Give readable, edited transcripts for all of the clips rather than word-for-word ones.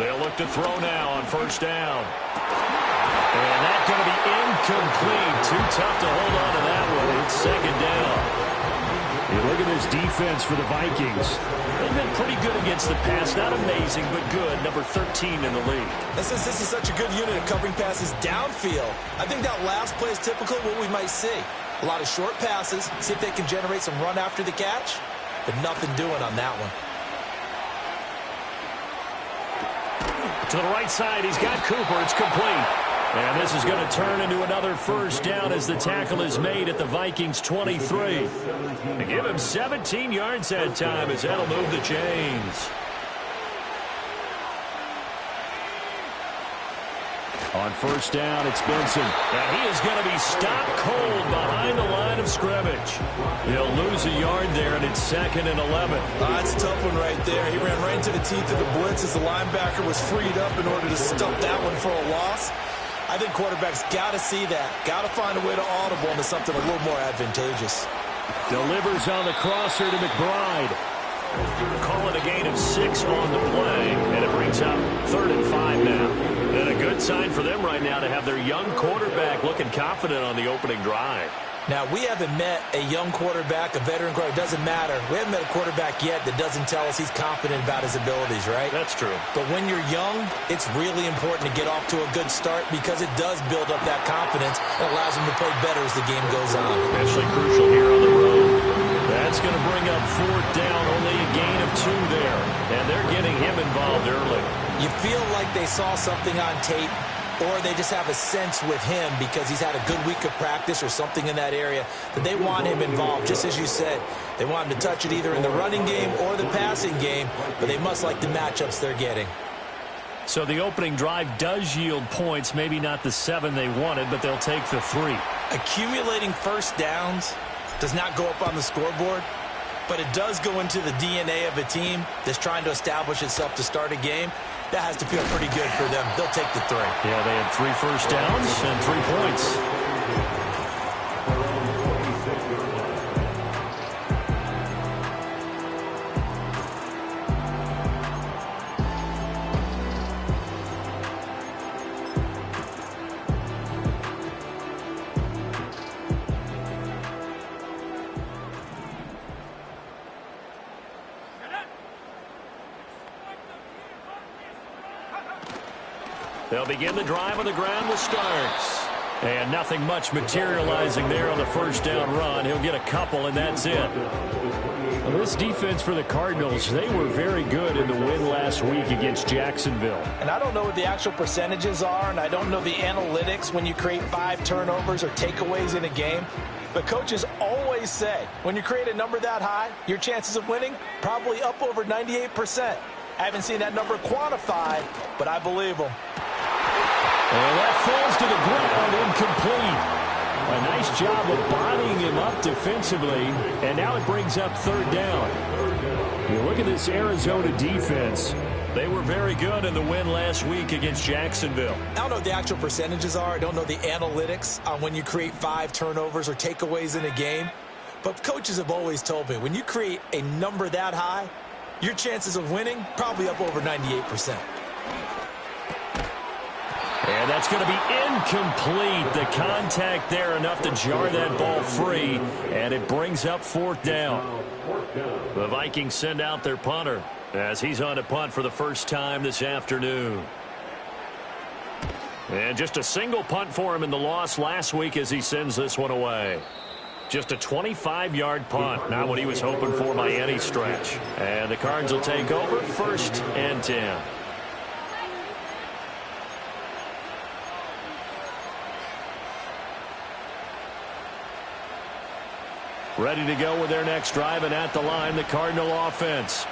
They'll look to throw now on first down. And that's going to be incomplete. Too tough to hold on to that one. It's second down. You look at this defense for the Vikings. They've been pretty good against the pass. Not amazing, but good. Number 13 in the league. And since this is such a good unit of covering passes downfield, I think that last play is typical of what we might see. A lot of short passes, see if they can generate some run after the catch, but nothing doing on that one. To the right side, he's got Cooper. It's complete. And this is going to turn into another first down as the tackle is made at the Vikings 23. They give him 17 yards that time as that'll move the chains. On first down, it's Benson. And he is going to be stopped cold behind the line of scrimmage. He'll lose a yard there, and it's 2nd and 11. That's a tough one right there. He ran right into the teeth of the blitz as the linebacker was freed up in order to stump that one for a loss. I think quarterbacks got to see that. Got to find a way to audible into something a little more advantageous. Delivers on the crosser to McBride. Call it a gain of 6 on the play, and it brings up 3rd and 5 now. And a good sign for them right now to have their young quarterback looking confident on the opening drive. Now, we haven't met a young quarterback, a veteran quarterback. It doesn't matter. We haven't met a quarterback yet that doesn't tell us he's confident about his abilities, right? That's true. But when you're young, it's really important to get off to a good start because it does build up that confidence and allows him to play better as the game goes on. Especially crucial here on the road. That's going to bring up 4th down, only a gain of 2 there. And they're getting him involved early. You feel like they saw something on tape, or they just have a sense with him because he's had a good week of practice or something in that area that they want him involved. Just as you said, they want him to touch it either in the running game or the passing game, but they must like the matchups they're getting. So the opening drive does yield points, maybe not the 7 they wanted, but they'll take the 3. Accumulating first downs does not go up on the scoreboard, but it does go into the DNA of a team that's trying to establish itself to start a game. That has to feel pretty good for them. They'll take the 3. Yeah, they had 3 first downs and 3 points. They'll begin the drive on the ground with Starks. And nothing much materializing there on the first down run. He'll get a couple, and that's it. Well, this defense for the Cardinals, they were very good in the win last week against Jacksonville. And I don't know what the actual percentages are, and I don't know the analytics when you create 5 turnovers or takeaways in a game. But coaches always say, when you create a number that high, your chances of winning probably up over 98%. I haven't seen that number quantified, but I believe them. And that falls to the ground, incomplete. A nice job of bodying him up defensively, and now it brings up 3rd down. You look at this Arizona defense. They were very good in the win last week against Jacksonville. I don't know what the actual percentages are. I don't know the analytics on when you create 5 turnovers or takeaways in a game. But coaches have always told me, when you create a number that high, your chances of winning probably up over 98%. And that's going to be incomplete. The contact there enough to jar that ball free, and it brings up 4th down. The Vikings send out their punter as he's on to punt for the first time this afternoon. And just a single punt for him in the loss last week as he sends this one away. Just a 25-yard punt, not what he was hoping for by any stretch. And the Cards will take over 1st and 10. Ready to go with their next drive, and at the line, the Cardinal offense.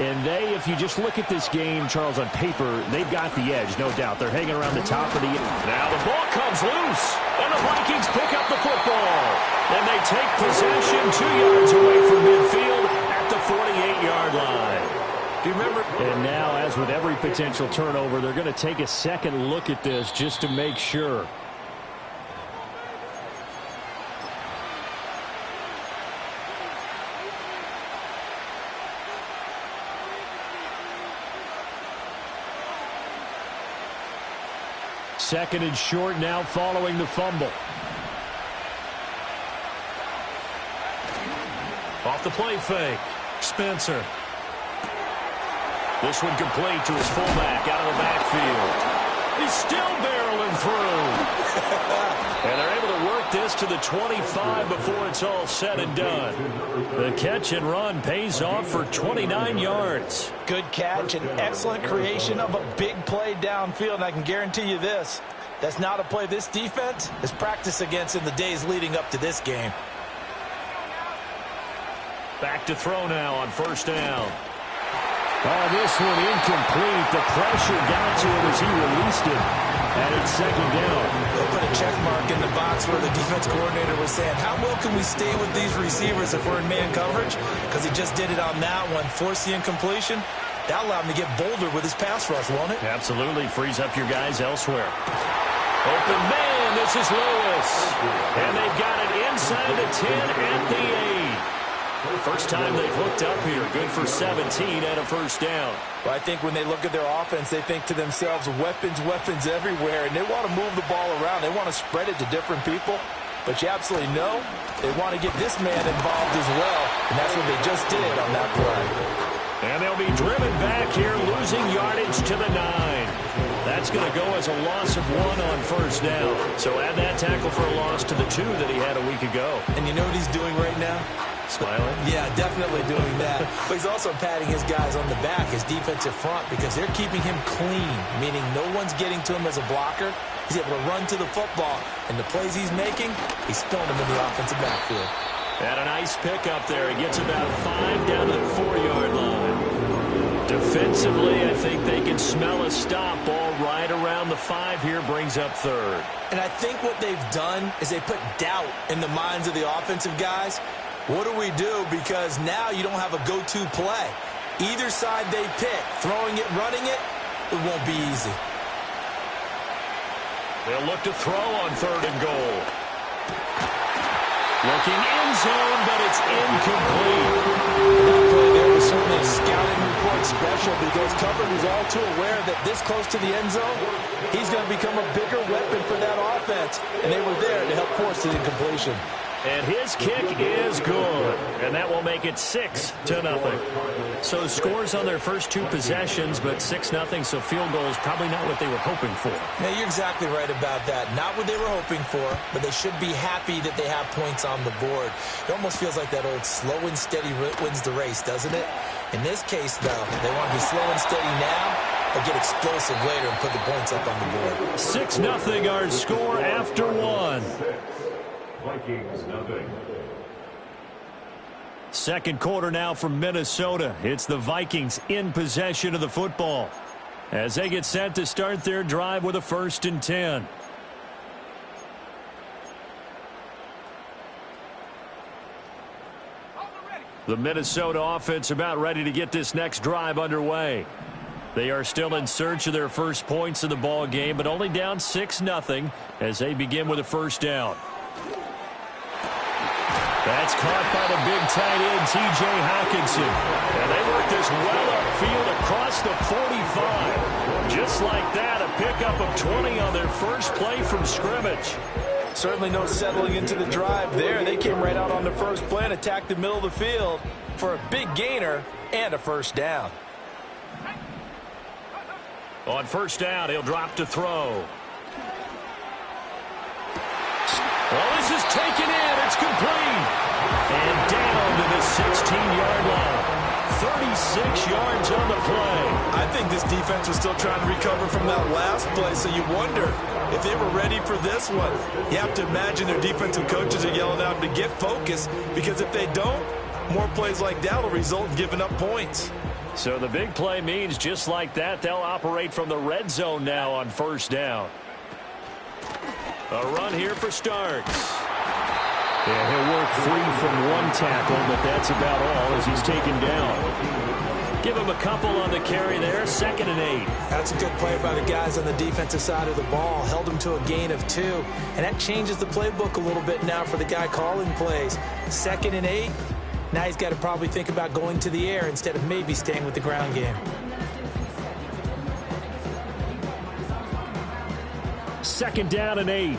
And they, if you just look at this game, Charles, on paper, they've got the edge, no doubt. They're hanging around the top of the... Now the ball comes loose, and the Vikings pick up the football. And they take possession 2 yards away from midfield at the 48-yard line. Do you remember? And now, as with every potential turnover, they're going to take a second look at this just to make sure. Second and short now following the fumble. Off the play fake. Spencer. This one complete to his fullback out of the backfield. He's still barreling through. And they're able to work this to the 25 before it's all said and done. The catch and run pays off for 29 yards. Good catch and excellent creation of a big play downfield. And I can guarantee you this, that's not a play this defense has practiced against in the days leading up to this game. Back to throw now on first down. Oh, this one incomplete. The pressure got to him as he released it. And it's second down. They'll put a check mark in the box where the defense coordinator was saying, how well can we stay with these receivers if we're in man coverage? Because he just did it on that one. Force the incompletion. That allowed him to get bolder with his pass rush, won't it? Absolutely. Frees up your guys elsewhere. Open man. This is Lewis. And they've got it inside the 10 at the 8. First time they've hooked up here. Good for 17 and a first down. Well, I think when they look at their offense, they think to themselves, weapons, weapons everywhere. And they want to move the ball around. They want to spread it to different people. But you absolutely know they want to get this man involved as well. And that's what they just did on that play. And they'll be driven back here, losing yardage to the 9. That's going to go as a loss of 1 on first down. So add that tackle for a loss to the 2 that he had a week ago. And you know what he's doing right now? Smiling? Yeah, definitely doing that. But he's also patting his guys on the back, his defensive front, because they're keeping him clean, meaning no one's getting to him as a blocker. He's able to run to the football, and the plays he's making, he's throwing them in the offensive backfield. And a nice pickup there. He gets about 5 down to the 4-yard line. Defensively, I think they can smell a stop. Ball right around the 5 here, brings up third. And I think what they've done is they put doubt in the minds of the offensive guys. What do we do? Because now you don't have a go-to play. Either side they pick, throwing it, running it, it won't be easy. They'll look to throw on third and goal. Looking end zone, but it's incomplete. That play there was certainly a scouting report special because Cover was all too aware that this close to the end zone, he's going to become a bigger weapon for that offense. And they were there to help force the incompletion. And his kick is good. And that will make it 6-0. So scores on their first 2 possessions, but 6-0, so field goal is probably not what they were hoping for. Yeah, you're exactly right about that. Not what they were hoping for, but they should be happy that they have points on the board. It almost feels like that old slow and steady wins the race, doesn't it? In this case, though, they want to be slow and steady now, but get explosive later and put the points up on the board. 6-0 our score after 1. Vikings nothing. Second quarter now from Minnesota. It's the Vikings in possession of the football as they get set to start their drive with a 1st and 10. The Minnesota offense about ready to get this next drive underway. They are still in search of their first points in the ball game, but only down 6-0 as they begin with a first down. That's caught by the big tight end, T.J. Hockenson. And they work this well upfield across the 45. Just like that, a pickup of 20 on their first play from scrimmage. Certainly no settling into the drive there. They came right out on the first play and attacked the middle of the field for a big gainer and a first down. On first down, he'll drop to throw. Well, this is taken in. It's complete. And down to the 16-yard line. 36 yards on the play. I think this defense was still trying to recover from that last play, so you wonder if they were ready for this one. You have to imagine their defensive coaches are yelling at them to get focused, because if they don't, more plays like that will result in giving up points. So the big play means just like that, they'll operate from the red zone now on first down. A run here for Starks. Yeah, he'll work free from one tackle, but that's about all as he's taken down. Give him a couple on the carry there, 2nd and 8. That's a good play by the guys on the defensive side of the ball. Held him to a gain of 2. And that changes the playbook a little bit now for the guy calling plays. 2nd and 8. Now he's got to probably think about going to the air instead of maybe staying with the ground game. 2nd down and 8.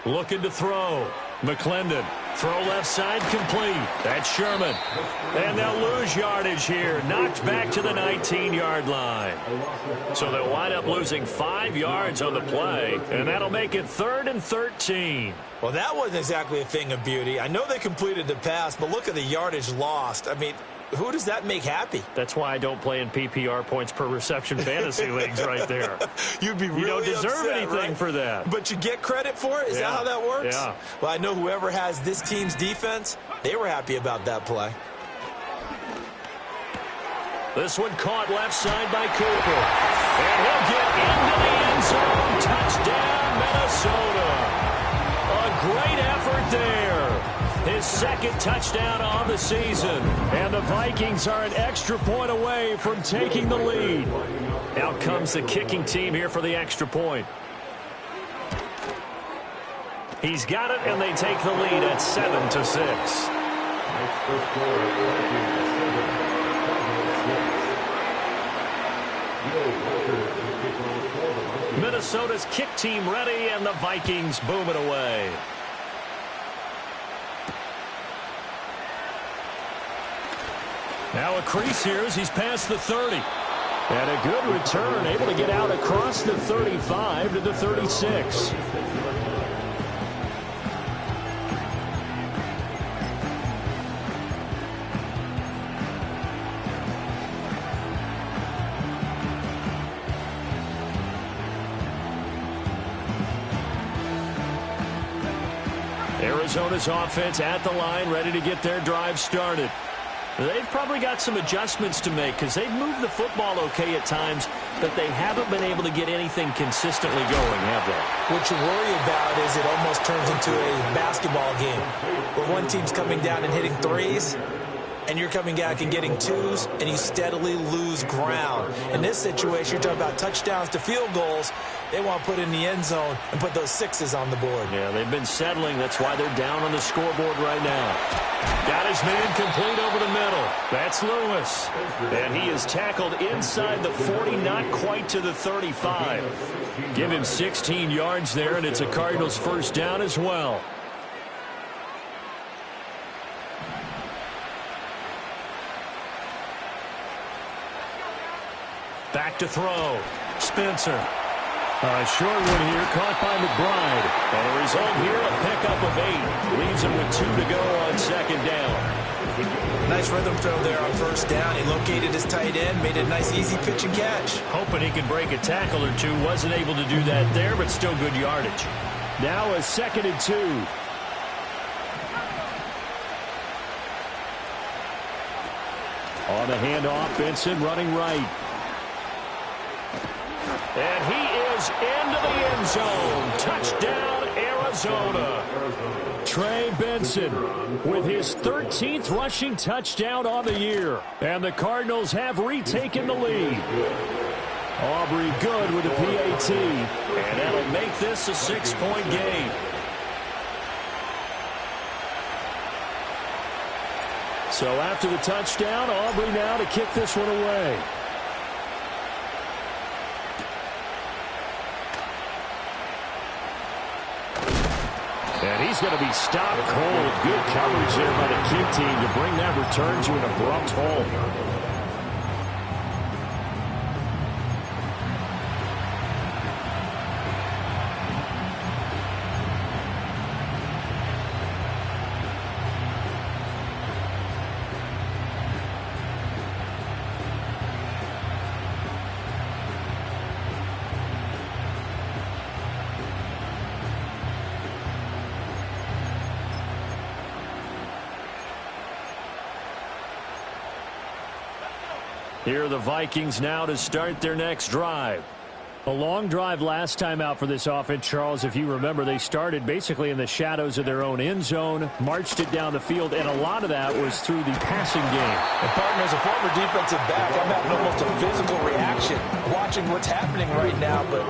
Looking to throw. McClendon. Throw left side complete. That's Sherman. And they'll lose yardage here. Knocked back to the 19-yard line. So they'll wind up losing 5 yards on the play. And that'll make it 3rd and 13. Well, that wasn't exactly a thing of beauty. I know they completed the pass, but look at the yardage lost. I mean, who does that make happy? That's why I don't play in PPR points per reception fantasy leagues right there. You'd be really You don't deserve upset, anything right? for that. But you get credit for it? Is that how that works? Yeah. Well, I know whoever has this team's defense, they were happy about that play. This one caught left side by Cooper. And he'll get into the end zone. Touchdown, Minnesota. A great effort there. His 2nd touchdown on the season. And the Vikings are an extra point away from taking the lead. Out comes the kicking team here for the extra point. He's got it, and they take the lead at 7-6. Minnesota's kick team ready, and the Vikings boom it away. Now a crease here as he's past the 30. And a good return, able to get out across the 35 to the 36. Arizona's offense at the line, ready to get their drive started. They've probably got some adjustments to make because they've moved the football okay at times, but they haven't been able to get anything consistently going, have they? What you worry about is it almost turns into a basketball game where one team's coming down and hitting threes, and you're coming back and getting twos, and you steadily lose ground. In this situation, you're talking about touchdowns to field goals. They want to put in the end zone and put those 6s on the board. Yeah, they've been settling. That's why they're down on the scoreboard right now. Got his man complete over the middle. That's Lewis. And he is tackled inside the 40, not quite to the 35. Give him 16 yards there, and it's a Cardinals 1st down as well. Back to throw. Spencer. A short one here, caught by McBride. And the result here, a pickup of 8. Leaves him with 2 to go on 2nd down. Nice rhythm throw there on 1st down. He located his tight end, made a nice easy pitch and catch. Hoping he could break a tackle or two. Wasn't able to do that there, but still good yardage. Now a 2nd and 2. On the handoff, Benson running right. And he is into the end zone. Touchdown, Arizona. Trey Benson with his 13th rushing touchdown on the year. And the Cardinals have retaken the lead. Aubrey good with the PAT. And that'll make this a 6-point game. So after the touchdown, Aubrey now to kick this one away. And he's going to be stopped cold. Good coverage there by the kick team to bring that return to an abrupt halt. Here are the Vikings now to start their next drive. A long drive last time out for this offense, Charles. If you remember, they started basically in the shadows of their own end zone, marched it down the field, and a lot of that was through the passing game. And partner, as a former defensive back, I'm having almost a physical reaction watching what's happening right now, but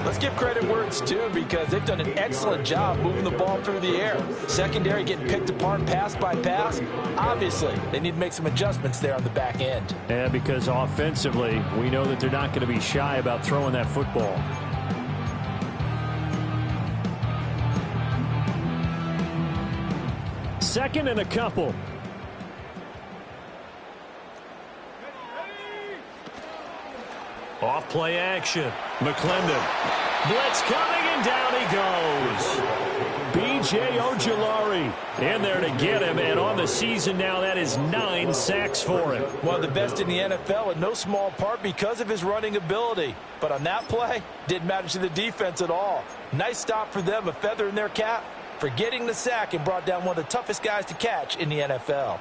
Let's give credit where it's due because they've done an excellent job moving the ball through the air. Secondary getting picked apart pass by pass. Obviously, they need to make some adjustments there on the back end. Yeah, because offensively, we know that they're not going to be shy about throwing that football. Second and a couple. Off play action. McClendon. Blitz coming, and down he goes. B.J. Ojulari in there to get him, and on the season now, that is 9 sacks for him. One of the best in the NFL in no small part because of his running ability. But on that play, didn't matter to the defense at all. Nice stop for them, a feather in their cap for getting the sack and brought down one of the toughest guys to catch in the NFL.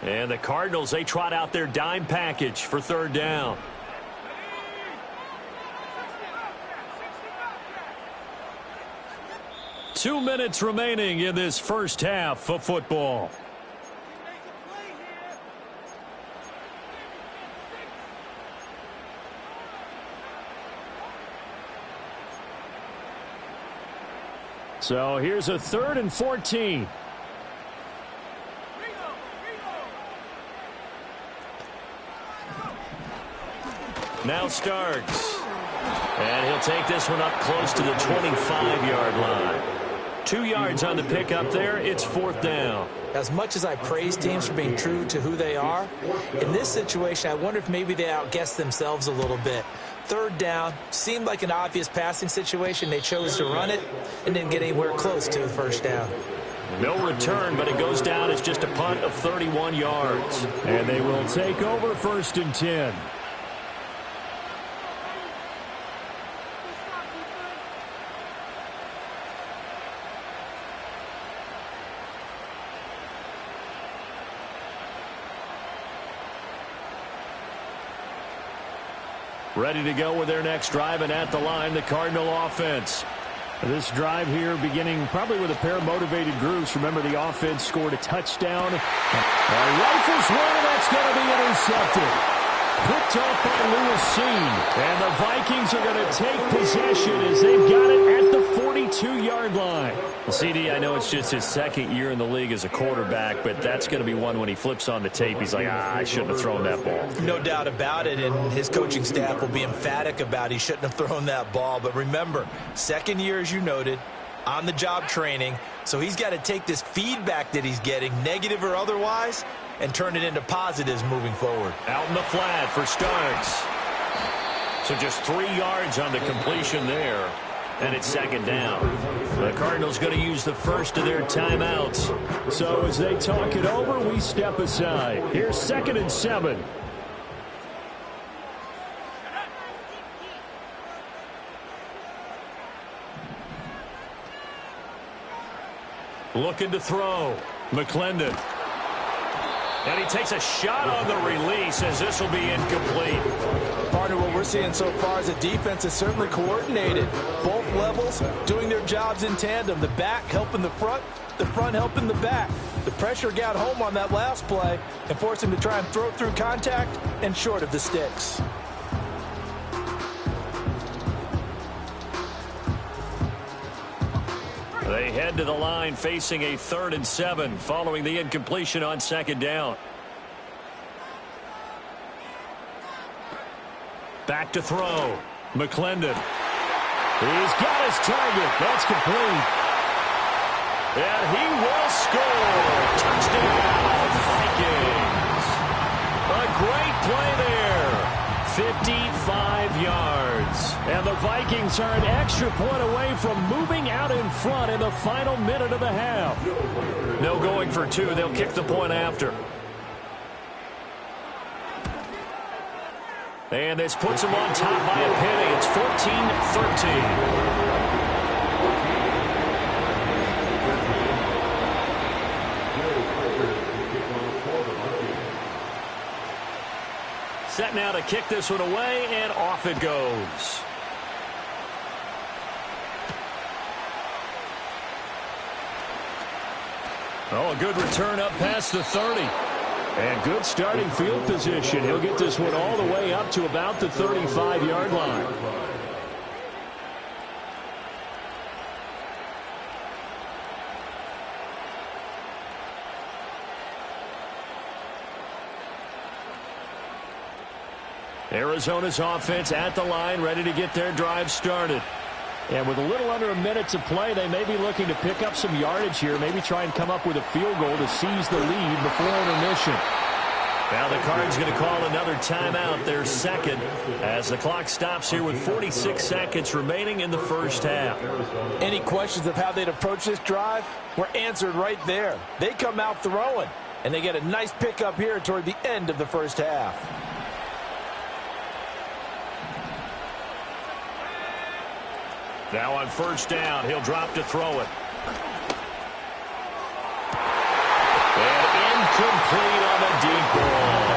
And the Cardinals, they trot out their dime package for third down. Two minutes remaining in this first half of football. So here's a 3rd and 14. Now Starks. And he'll take this one up close to the 25-yard line. 2 yards on the pickup there. It's 4th down. As much as I praise teams for being true to who they are, in this situation, I wonder if maybe they outguessed themselves a little bit. 3rd down, seemed like an obvious passing situation. They chose to run it and didn't get anywhere close to the 1st down. No return, but it goes down as just a punt of 31 yards. And they will take over 1st and 10. Ready to go with their next drive, and at the line, the Cardinal offense. This drive here beginning probably with a pair of motivated groups. Remember, the offense scored a touchdown. Rifles one, that's going to be intercepted. Picked up by Lewis Cine. And the Vikings are going to take possession as they've got it at the 42-yard line. Well, CD, I know it's just his 2nd year in the league as a quarterback, but that's going to be one when he flips on the tape. He's like, I shouldn't have thrown that ball. No doubt about it, and his coaching staff will be emphatic about he shouldn't have thrown that ball. But remember, 2nd year, as you noted, on-the-job training, so he's got to take this feedback that he's getting, negative or otherwise, and turn it into positives moving forward. Out in the flat for Starks. So just 3 yards on the completion there. And it's 2nd down. The Cardinals going to use the first of their timeouts. So as they talk it over, we step aside. Here's 2nd and 7. Looking to throw. McClendon. And he takes a shot on the release as this will be incomplete. Partner, what we're seeing so far is a defense is certainly coordinated. Both levels doing their jobs in tandem. The back helping the front helping the back. The pressure got home on that last play and forced him to try and throw through contact and short of the sticks. They head to the line facing a 3rd and 7 following the incompletion on 2nd down. Back to throw. McClendon. He's got his target. That's complete. And he will score. Touchdown, Vikings. A great play there. 55 yards. And the Vikings are an extra point away from moving out in front in the final minute of the half. No going for 2. They'll kick the point after. And this puts them on top by a penny. It's 14-13. Set now to kick this one away, and off it goes. Oh, Now a good return up past the 30. And good starting field position. He'll get this one all the way up to about the 35-yard line. Arizona's offense at the line, ready to get their drive started. And with a little under a minute to play, they may be looking to pick up some yardage here, maybe try and come up with a field goal to seize the lead before intermission. Now the Cards going to call another timeout, their second, as the clock stops here with 46 seconds remaining in the first half. Any questions of how they'd approach this drive were answered right there. They come out throwing, and they get a nice pickup here toward the end of the first half. Now on first down, he'll drop to throw it. And incomplete on the deep ball.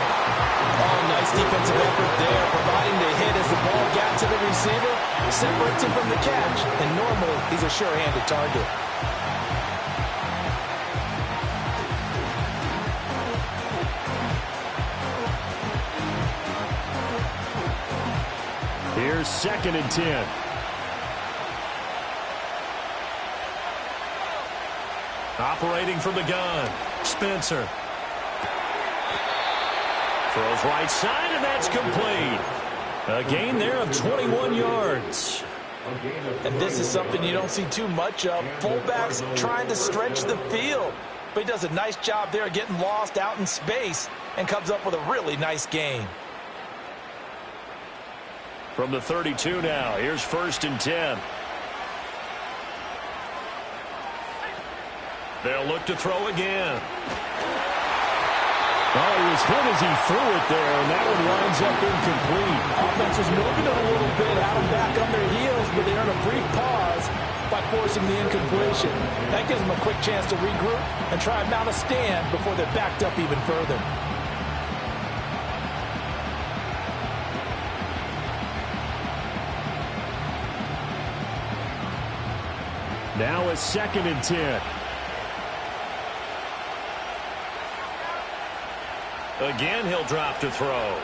Oh, nice defensive effort there, providing the hit as the ball got to the receiver, separates him from the catch, and normally he's a sure-handed target. Here's 2nd and 10. Operating from the gun, Spencer. Throws right side, and that's complete. A gain there of 21 yards. And this is something you don't see too much of. Fullbacks trying to stretch the field. But he does a nice job there getting lost out in space and comes up with a really nice gain. From the 32 now, here's 1st and 10. They'll look to throw again. Oh, he was hit as he threw it there, and that one winds up incomplete. Offense was moving it a little bit, had them back on their heels, but they earned a brief pause by forcing the incompletion. That gives them a quick chance to regroup and try and mount a stand before they're backed up even further. Now a 2nd and 10. Again, he'll drop to throw.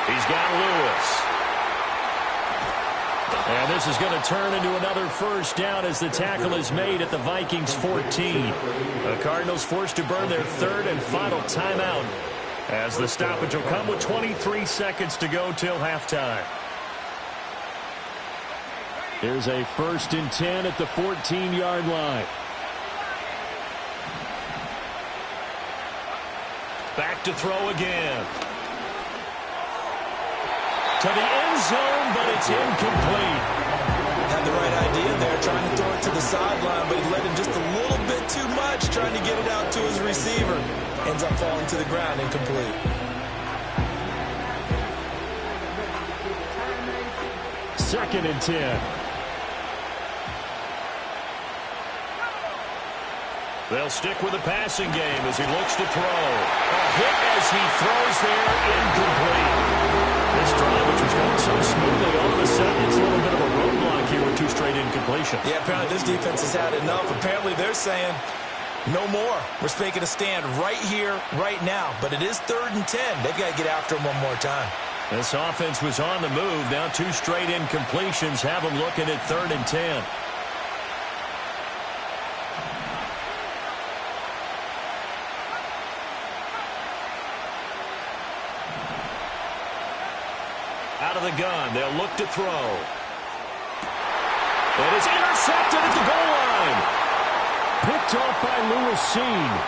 He's got Lewis. And this is going to turn into another first down as the tackle is made at the Vikings 14. The Cardinals forced to burn their 3rd and final timeout as the stoppage will come with 23 seconds to go till halftime. Here's a 1st and 10 at the 14-yard line. Back to throw again. To the end zone, but it's incomplete. Had the right idea there, trying to throw it to the sideline, but he let him just a little bit too much, trying to get it out to his receiver. Ends up falling to the ground, incomplete. 2nd and 10. They'll stick with the passing game as he looks to throw. A hit as he throws there, incomplete. This drive, which was going so smoothly, all of a sudden it's a little bit of a roadblock here with 2 straight incompletions. Yeah, apparently this defense has had enough. Apparently they're saying, no more. We're making a stand right here, right now. But it is 3rd and 10. They've got to get after him one more time. This offense was on the move. Now 2 straight incompletions have them looking at 3rd and 10. Out of the gun, they'll look to throw. It is intercepted at the goal line. Picked off by Lewis Cine.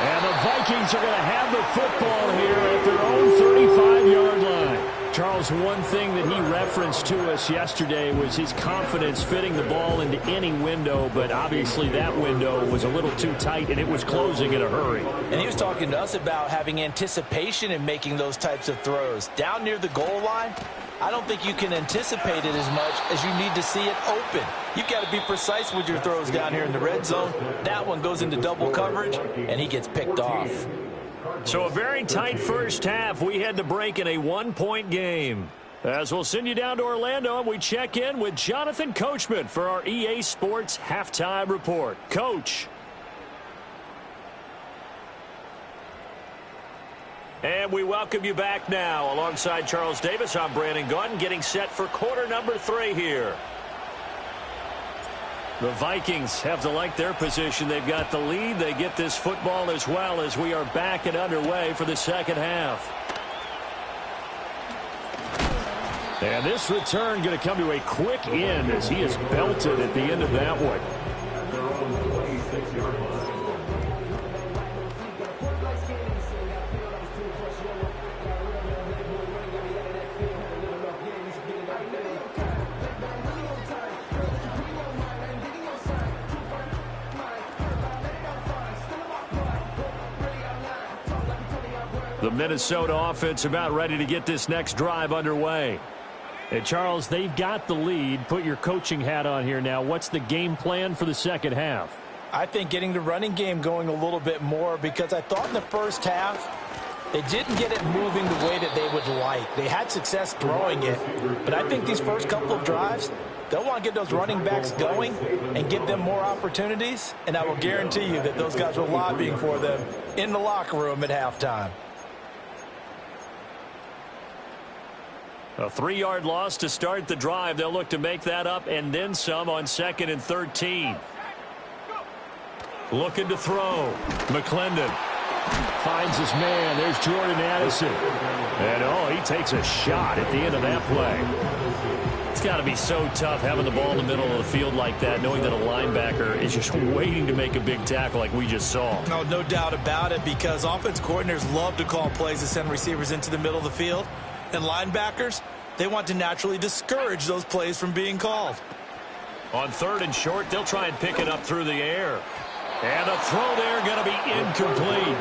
And the Vikings are going to have the football here at their own 35-yard line. Charles, one thing that he referenced to us yesterday was his confidence fitting the ball into any window, but obviously that window was a little too tight, and it was closing in a hurry. And he was talking to us about having anticipation in making those types of throws. Down near the goal line, I don't think you can anticipate it as much as you need to see it open. You've got to be precise with your throws down here in the red zone. That one goes into double coverage, and he gets picked off. So a very tight first half. We had to break in a 1-point game. As we'll send you down to Orlando, and we check in with Jonathan Coachman for our EA Sports Halftime Report. Coach. And we welcome you back now. Alongside Charles Davis, I'm Brandon Gaudin, getting set for quarter number 3 here. The Vikings have to like their position. They've got the lead. They get this football as well as we are back and underway for the second half. And this return going to come to a quick end as he is belted at the end of that one. The Minnesota offense about ready to get this next drive underway. And Charles, they've got the lead. Put your coaching hat on here now. What's the game plan for the second half? I think getting the running game going a little bit more, because I thought in the first half they didn't get it moving the way that they would like. They had success throwing it, but I think these first couple of drives, they'll want to get those running backs going and give them more opportunities, and I will guarantee you that those guys were lobbying for them in the locker room at halftime. A 3-yard loss to start the drive. They'll look to make that up and then some on 2nd and 13. Looking to throw. McClendon finds his man. There's Jordan Addison. And, he takes a shot at the end of that play. It's got to be so tough having the ball in the middle of the field like that, knowing that a linebacker is just waiting to make a big tackle like we just saw. No doubt about it, because offense coordinators love to call plays to send receivers into the middle of the field. And linebackers, they want to naturally discourage those plays from being called. On 3rd and short, they'll try and pick it up through the air. And a throw there going to be incomplete.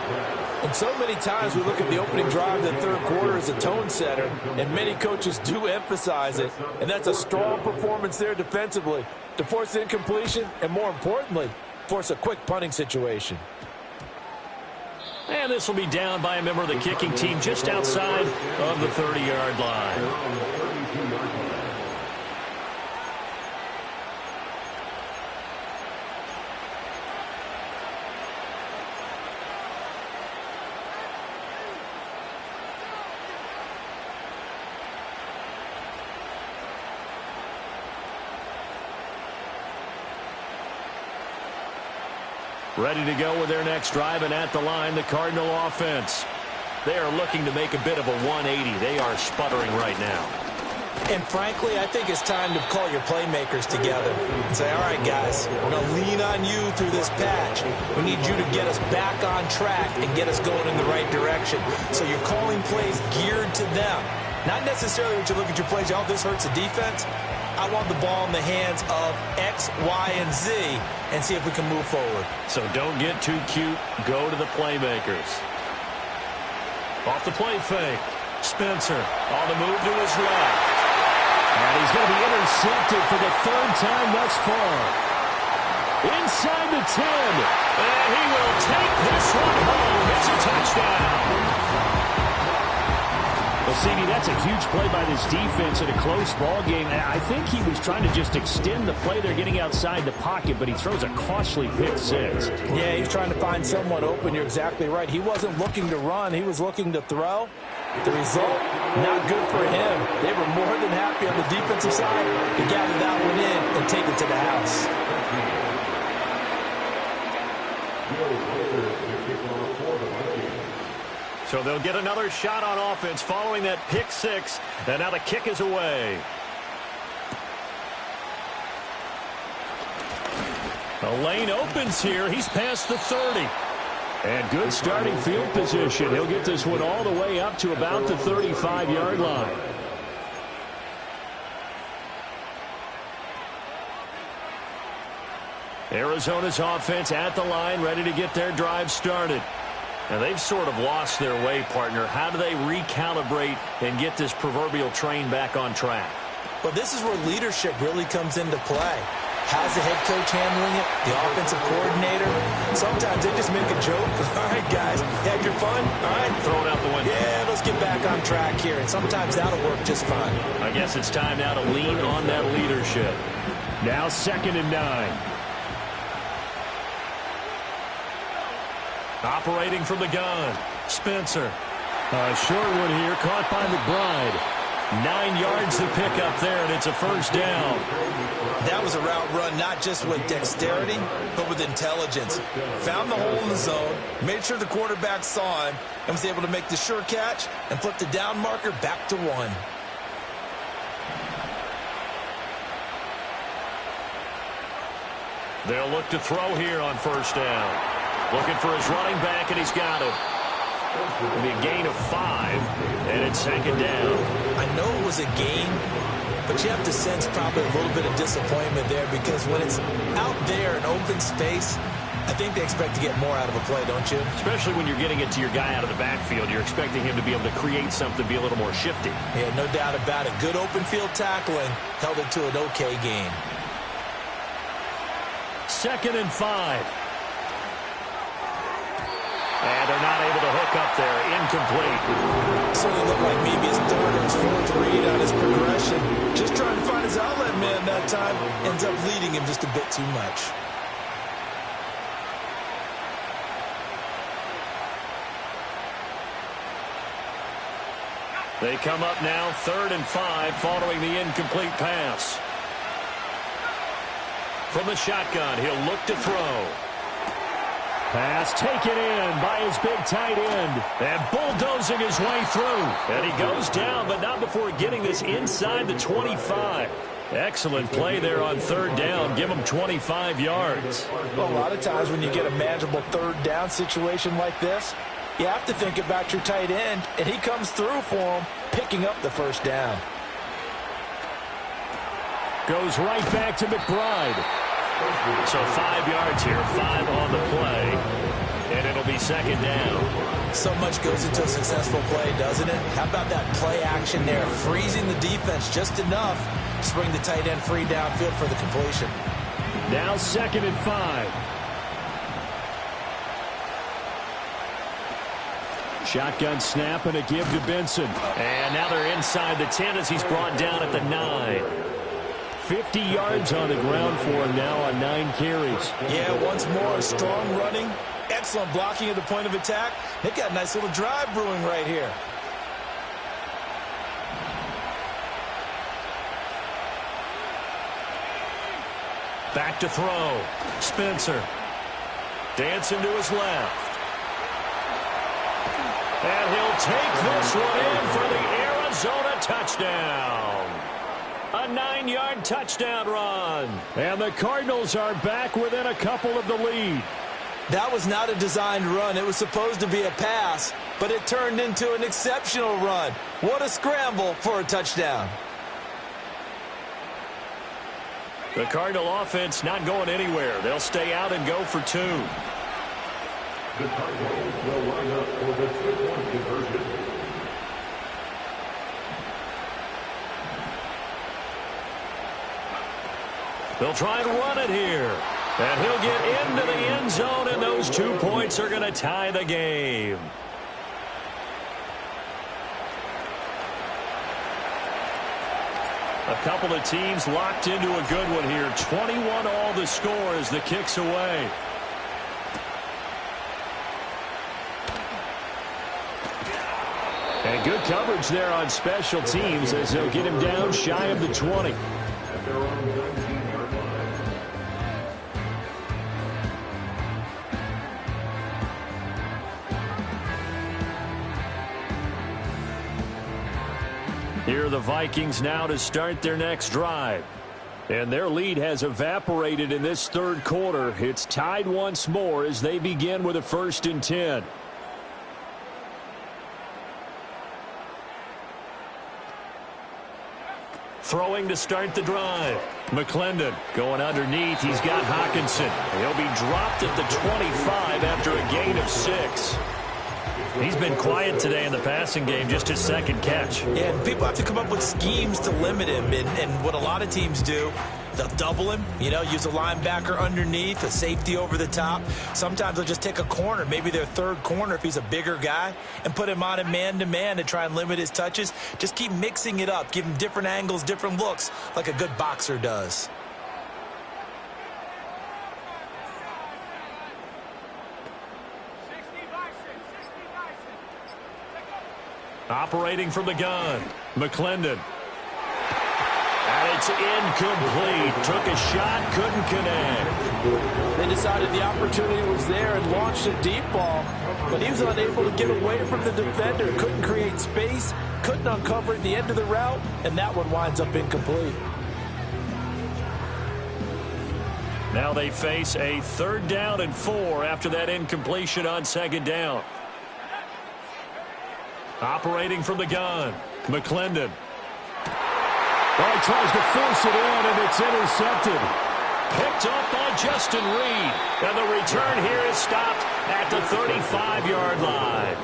And so many times we look at the opening drive of the third quarter as a tone setter, and many coaches do emphasize it. And that's a strong performance there defensively to force incompletion and, more importantly, force a quick punting situation. And this will be down by a member of the kicking team just outside of the 30-yard line. Ready to go with their next drive, and at the line, the Cardinal offense. They are looking to make a bit of a 180. They are sputtering right now. And frankly, I think it's time to call your playmakers together and say, all right, guys, we're going to lean on you through this patch. We need you to get us back on track and get us going in the right direction. So you're calling plays geared to them. Not necessarily when you look at your plays, this hurts the defense. I want the ball in the hands of X, Y, and Z and see if we can move forward. So don't get too cute. Go to the playmakers. Off the play fake. Spencer on the move to his left. And he's going to be intercepted for the 3rd time thus far. Inside the 10. And he will take this one home. It's a touchdown. Well, CD, that's a huge play by this defense in a close ball game. I think he was trying to just extend the play. They're getting outside the pocket, but he throws a costly pick 6. Yeah, he's trying to find someone open. You're exactly right. He wasn't looking to run. He was looking to throw. The result, not good for him. They were more than happy on the defensive side to gather that one in and take it to the house. So they'll get another shot on offense following that pick 6. And now the kick is away. The lane opens here. He's past the 30. And good starting field position. He'll get this one all the way up to about the 35-yard line. Arizona's offense at the line, ready to get their drive started. Now, they've sort of lost their way, partner. How do they recalibrate and get this proverbial train back on track? Well, this is where leadership really comes into play. How's the head coach handling it? The offensive coordinator? Sometimes they just make a joke. All right, guys, had your fun? All right. Throw it out the window. Yeah, they'll let's get back on track here, and sometimes that'll work just fine. I guess it's time now to lean on that leadership. Now 2nd and 9. Operating from the gun, Spencer. A short one here, caught by McBride. 9 yards to pick up there, and it's a first down. That was a route run not just with dexterity, but with intelligence. Found the hole in the zone, made sure the quarterback saw him, and was able to make the sure catch and flip the down marker back to 1. They'll look to throw here on first down. Looking for his running back, and he's got it. It'll be a gain of 5, and it's 2nd down. I know it was a gain, but you have to sense probably a little bit of disappointment there, because when it's out there in open space, I think they expect to get more out of a play, don't you? Especially when you're getting it to your guy out of the backfield. You're expecting him to be able to create something, be a little more shifty. Yeah, no doubt about it. Good open field tackling held it to an okay gain. 2nd and 5. And they're not able to hook up there. Incomplete. Certainly looked like maybe his 3rd or his 4th read on his progression. Just trying to find his outlet man that time. Ends up leading him just a bit too much. They come up now 3rd and 5 following the incomplete pass. From the shotgun, he'll look to throw. Pass taken in by his big tight end. And bulldozing his way through. And he goes down, but not before getting this inside the 25. Excellent play there on 3rd down. Give him 25 yards. Well, a lot of times when you get a manageable 3rd down situation like this, you have to think about your tight end, and he comes through for him, picking up the 1st down. Goes right back to McBride. So 5 yards here, 5 on the play, and it'll be 2nd down. So much goes into a successful play, doesn't it? How about that play action there, freezing the defense just enough to bring the tight end free downfield for the completion. Now 2nd and 5. Shotgun snap and a give to Benson. And now they're inside the 10 as he's brought down at the 9. 50 yards on the ground for him now on 9 carries. Yeah, once more, strong running, excellent blocking at the point of attack. They've got a nice little drive brewing right here. Back to throw. Spencer. Dancing to his left. And he'll take this one in for the Arizona touchdown. A 9-yard touchdown run. And the Cardinals are back within a couple of the lead. That was not a designed run. It was supposed to be a pass, but it turned into an exceptional run. What a scramble for a touchdown. The Cardinal offense not going anywhere. They'll stay out and go for 2. The Cardinals will line up for the 2-point conversion. They'll try and run it here. And he'll get into the end zone, and those 2 points are going to tie the game. A couple of teams locked into a good one here. 21 all the score as the kick's away. And good coverage there on special teams as they'll get him down shy of the 20. Here are the Vikings now to start their next drive. And their lead has evaporated in this 3rd quarter. It's tied once more as they begin with a 1st and 10. Throwing to start the drive. McClendon going underneath. He's got Hockenson. He'll be dropped at the 25 after a gain of 6. He's been quiet today in the passing game, just his 2nd catch. Yeah, and people have to come up with schemes to limit him, and what a lot of teams do, They'll double him, use a linebacker underneath, a safety over the top. Sometimes they'll just take a corner, maybe their third corner if he's a bigger guy, and put him on a man-to-man to try and limit his touches. Just keep mixing it up, give him different angles, different looks, like a good boxer does. Operating from the gun, McClendon. And it's incomplete. Took a shot, couldn't connect. They decided the opportunity was there and launched a deep ball, but he was unable to get away from the defender. Couldn't create space, couldn't uncover at the end of the route, and that one winds up incomplete. Now they face a 3rd down and 4 after that incompletion on 2nd down. Operating from the gun, McClendon. Well, he tries to force it in, and it's intercepted. Picked up by Justin Reed. And the return here is stopped at the 35-yard line.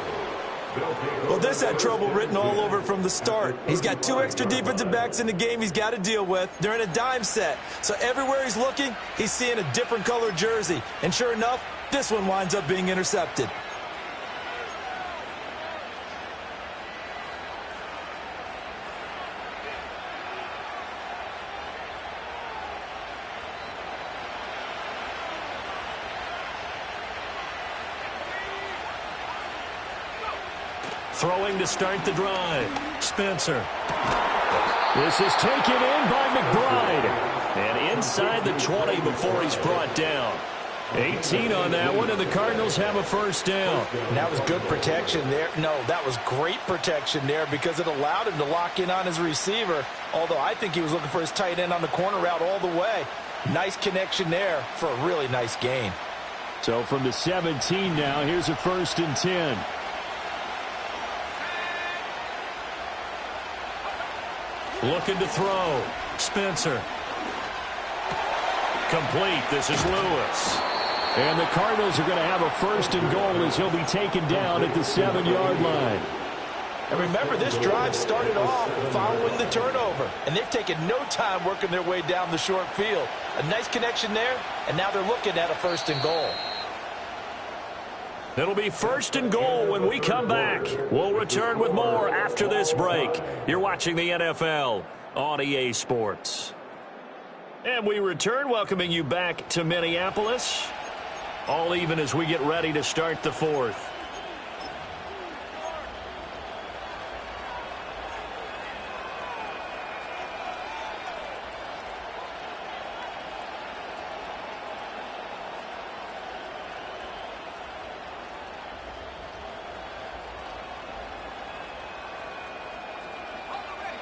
Well, this had trouble written all over it from the start. He's got 2 extra defensive backs in the game he's got to deal with. They're in a dime set. So everywhere he's looking, he's seeing a different color jersey. And sure enough, this one winds up being intercepted. Throwing to start the drive. Spencer. This is taken in by McBride. And inside the 20 before he's brought down. 18 on that one, and the Cardinals have a 1st down. And that was good protection there. No, that was great protection there because it allowed him to lock in on his receiver, although I think he was looking for his tight end on the corner route all the way. Nice connection there for a really nice gain. So from the 17 now, here's a 1st and 10. Looking to throw. Spencer. Complete. This is Lewis. And the Cardinals are going to have a 1st and goal as he'll be taken down at the 7-yard line. And remember, this drive started off following the turnover. And they've taken no time working their way down the short field. A nice connection there, and now they're looking at a 1st and goal. It'll be 1st and goal when we come back. We'll return with more after this break. You're watching the NFL on EA Sports. And we return, welcoming you back to Minneapolis. All even as we get ready to start the 4th.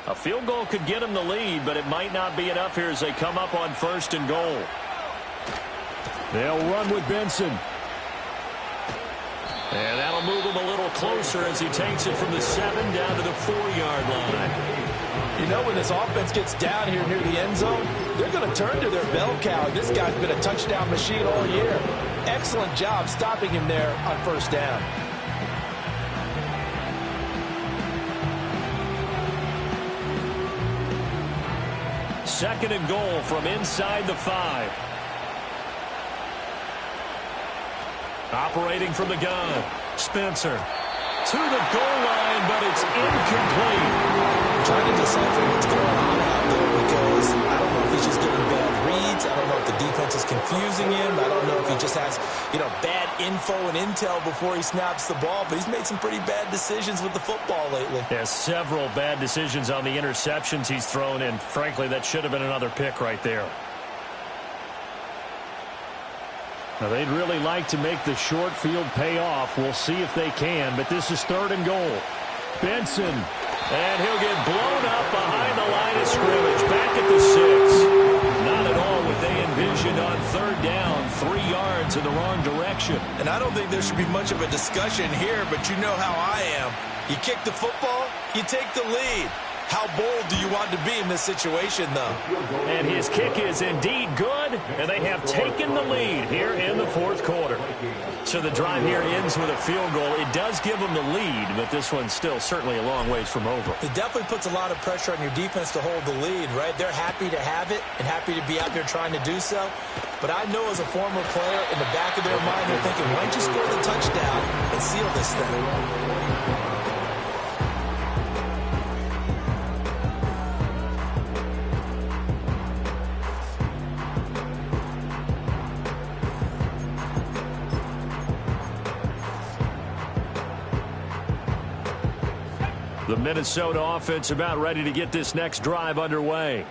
A field goal could get them the lead, but it might not be enough here as they come up on 1st and goal. They'll run with Benson. And that'll move him a little closer as he takes it from the 7 down to the 4-yard line. When this offense gets down here near the end zone, they're going to turn to their bell cow. This guy's been a touchdown machine all year. Excellent job stopping him there on 1st down. Second and goal from inside the 5. Operating from the gun. Spencer to the goal line, but it's incomplete. I'm trying to decipher what's going on out there because I don't know if he's just getting bad reads. I don't know if the defense is confusing him. I don't know if he just has, bad info and intel before he snaps the ball. But he's made some pretty bad decisions with the football lately. Yeah, several bad decisions on the interceptions he's thrown, and frankly, that should have been another pick right there. Now, they'd really like to make the short field pay off. We'll see if they can, but this is 3rd and goal. Benson, and he'll get blown up behind the line of scrimmage, back at the 6. Not at all what they envisioned on 3rd down, 3 yards in the wrong direction. And I don't think there should be much of a discussion here, but you know how I am. You kick the football, you take the lead. How bold do you want to be in this situation, though? And his kick is indeed good, and they have taken the lead here in the fourth quarter. So the drive here ends with a field goal. It does give them the lead, but this one's still certainly a long ways from over. It definitely puts a lot of pressure on your defense to hold the lead, right? They're happy to have it and happy to be out there trying to do so. But I know as a former player, in the back of their mind, they're thinking, why don't you score the touchdown and seal this thing? The Minnesota offense about ready to get this next drive underway.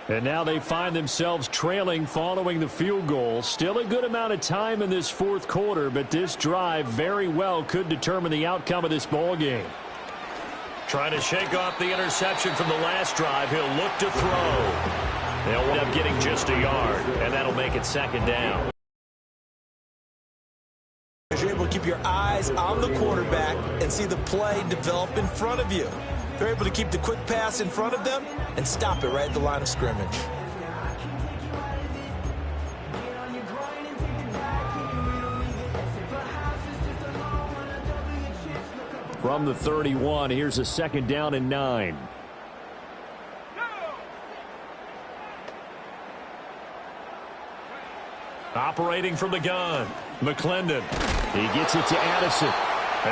And now they find themselves trailing following the field goal. Still a good amount of time in this fourth quarter, but this drive very well could determine the outcome of this ball game. Trying to shake off the interception from the last drive. He'll look to throw. They'll end up getting just a yard, and that'll make it second down. You're able to keep your eyes on the quarterback and see the play develop in front of you. They're able to keep the quick pass in front of them and stop it right at the line of scrimmage. From the 31, here's a second down and 9. Operating from the gun, McClendon. He gets it to Addison.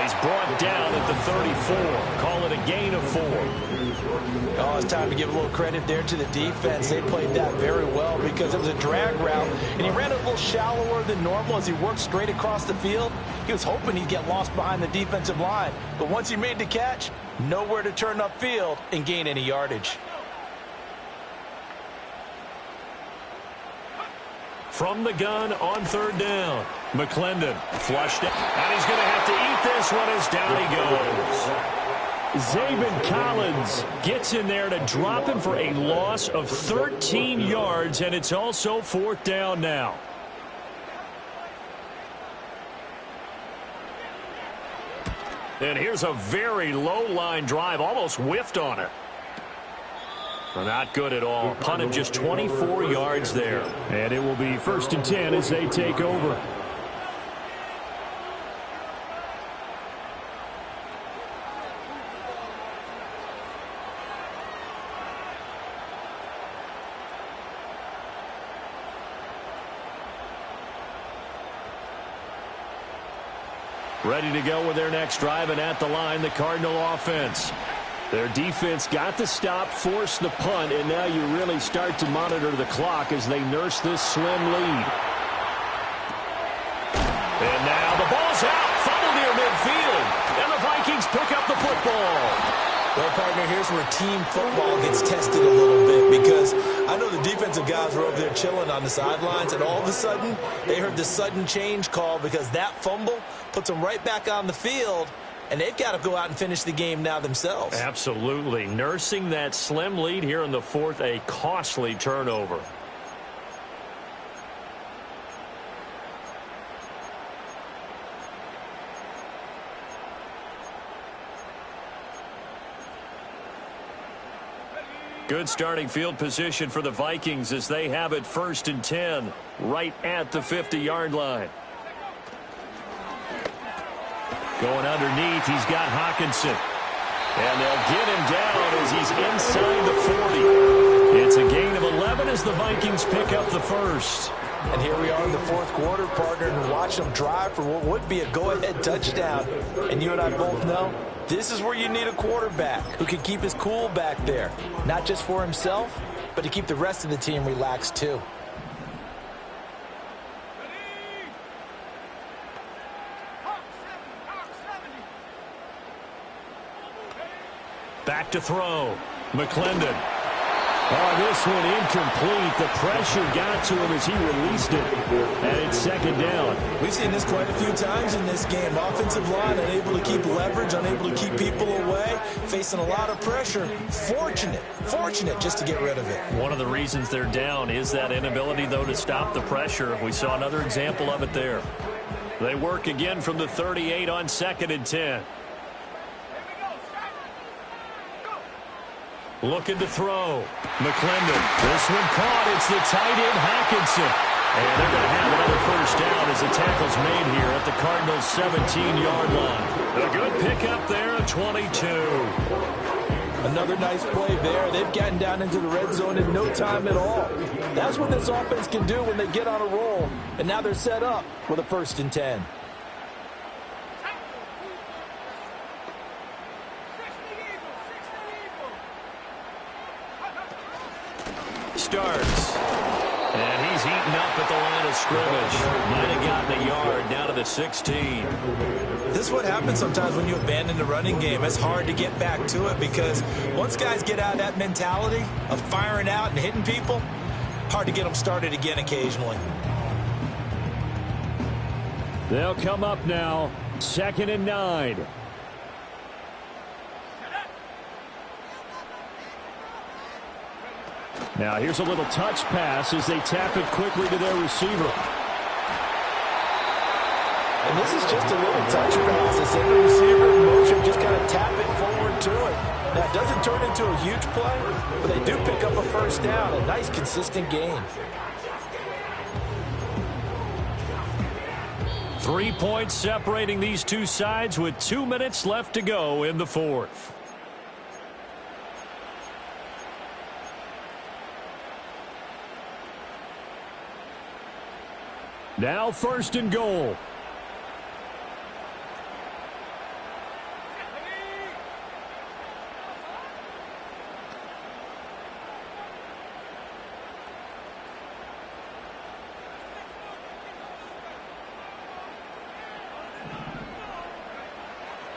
He's brought down at the 34. Call it a gain of 4. Oh, it's time to give a little credit there to the defense. They played that very well because it was a drag route, and he ran a little shallower than normal as he worked straight across the field. He was hoping he'd get lost behind the defensive line, but once he made the catch, nowhere to turn upfield and gain any yardage. From the gun on third down, McClendon flushed it, and he's going to have to eat this one as down he goes. Zaven Collins gets in there to drop him for a loss of 13 yards, and it's also fourth down now. And here's a very low line drive, almost whiffed on it. Not good at all. Punted just 24 yards there. And it will be first and 10 as they take over. Ready to go with their next drive, and at the line, the Cardinal offense. Their defense got the stop, forced the punt, and now you really start to monitor the clock as they nurse this slim lead. And now the ball's out, fumble near midfield, and the Vikings pick up the football. Well, partner, here's where team football gets tested a little bit because I know the defensive guys were over there chilling on the sidelines, and all of a sudden they heard the sudden change call because that fumble puts them right back on the field. And they've got to go out and finish the game now themselves. Absolutely. Nursing that slim lead here in the fourth, a costly turnover. Good starting field position for the Vikings as they have it first and 10 right at the 50-yard line. Going underneath, he's got Hockenson. And they'll get him down as he's inside the 40. It's a gain of 11 as the Vikings pick up the first. And here we are in the fourth quarter, partner, and watch them drive for what would be a go-ahead touchdown. And you and I both know this is where you need a quarterback who can keep his cool back there. Not just for himself, but to keep the rest of the team relaxed too. Back to throw. McClendon. Oh, this one incomplete. The pressure got to him as he released it. And it's second down. We've seen this quite a few times in this game. Offensive line unable to keep leverage, unable to keep people away, facing a lot of pressure. Fortunate just to get rid of it. One of the reasons they're down is that inability, though, to stop the pressure. We saw another example of it there. They work again from the 38 on second and 10. Looking to throw. McClendon. This one caught. It's the tight end, Hackinson. And they're going to have another first down as the tackle's made here at the Cardinals' 17-yard line. A good pickup there, a 22. Another nice play there. They've gotten down into the red zone in no time at all. That's what this offense can do when they get on a roll. And now they're set up with a 1st and 10. Starts. And he's heating up at the line of scrimmage. Might have gotten a yard down to the 16. This is what happens sometimes when you abandon the running game. It's hard to get back to it because once guys get out of that mentality of firing out and hitting people, hard to get them started again occasionally. They'll come up now, 2nd and 9. Now here's a little touch pass as they tap it quickly to their receiver. And this is just a little touch pass. They send the receiver in motion, just kind of tap it forward to it. Now it doesn't turn into a huge play, but they do pick up a 1st down. A nice consistent gain. 3 points separating these two sides with 2 minutes left to go in the 4th. Now 1st and goal.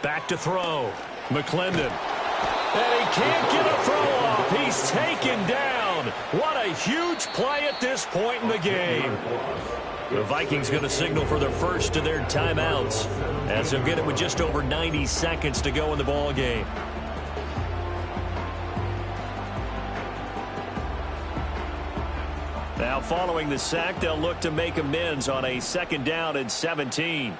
Back to throw. McClendon. And he can't get a throw off. He's taken down. What a huge play at this point in the game. The Vikings going to signal for their first of their timeouts as they'll get it with just over 90 seconds to go in the ball game. Now following the sack, they'll look to make amends on a 2nd down and 17.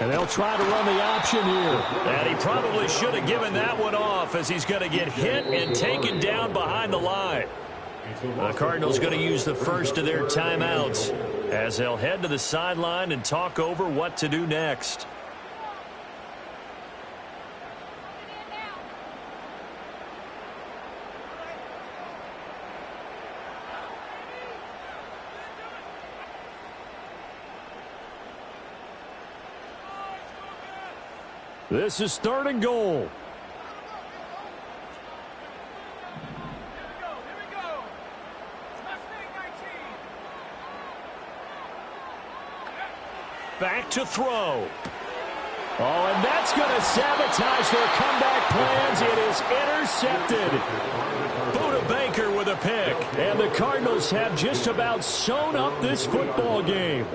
And they'll try to run the option here. And he probably should have given that one off as he's going to get hit and taken down behind the line. The Cardinals going to use the first of their timeouts as they'll head to the sideline and talk over what to do next. This is 3rd and goal. Back to throw. Oh, and that's going to sabotage their comeback plans. It is intercepted. Budda Baker with a pick. And the Cardinals have just about sewn up this football game.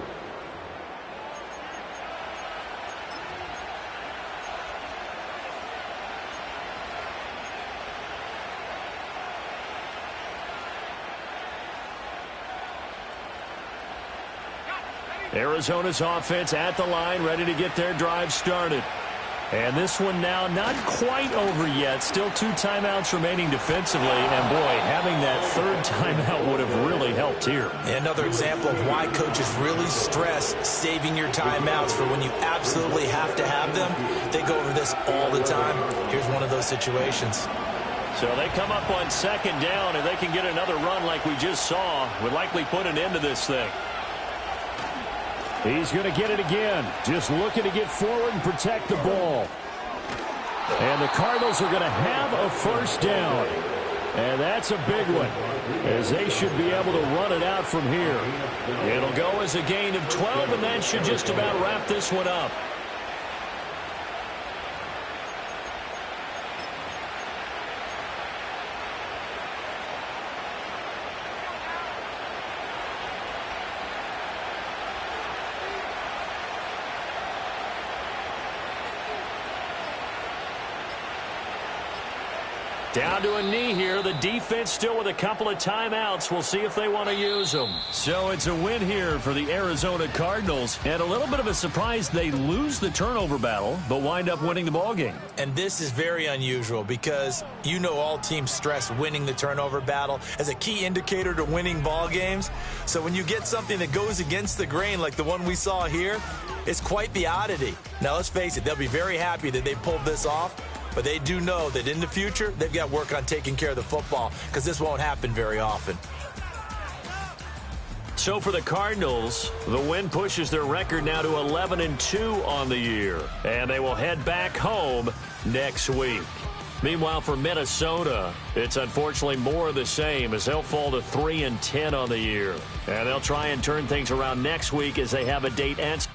Arizona's offense at the line, ready to get their drive started. And this one now not quite over yet. Still 2 timeouts remaining defensively. And, boy, having that 3rd timeout would have really helped here. Another example of why coaches really stress saving your timeouts for when you absolutely have to have them. They go over this all the time. Here's one of those situations. So they come up on 2nd down, and they can get another run like we just saw. Would likely put an end to this thing. He's going to get it again. Just looking to get forward and protect the ball. And the Cardinals are going to have a 1st down. And that's a big one, as they should be able to run it out from here. It'll go as a gain of 12, and that should just about wrap this one up. Down to a knee here. The defense still with a couple of timeouts. We'll see if they want to use them. So it's a win here for the Arizona Cardinals. And a little bit of a surprise, they lose the turnover battle, but wind up winning the ballgame. And this is very unusual because you know all teams stress winning the turnover battle as a key indicator to winning ball games. So when you get something that goes against the grain like the one we saw here, it's quite the oddity. Now, let's face it, they'll be very happy that they pulled this off. But they do know that in the future, they've got work on taking care of the football because this won't happen very often. So for the Cardinals, the win pushes their record now to 11-2 on the year. And they will head back home next week. Meanwhile, for Minnesota, it's unfortunately more of the same as they'll fall to 3-10 on the year. And they'll try and turn things around next week as they have a date and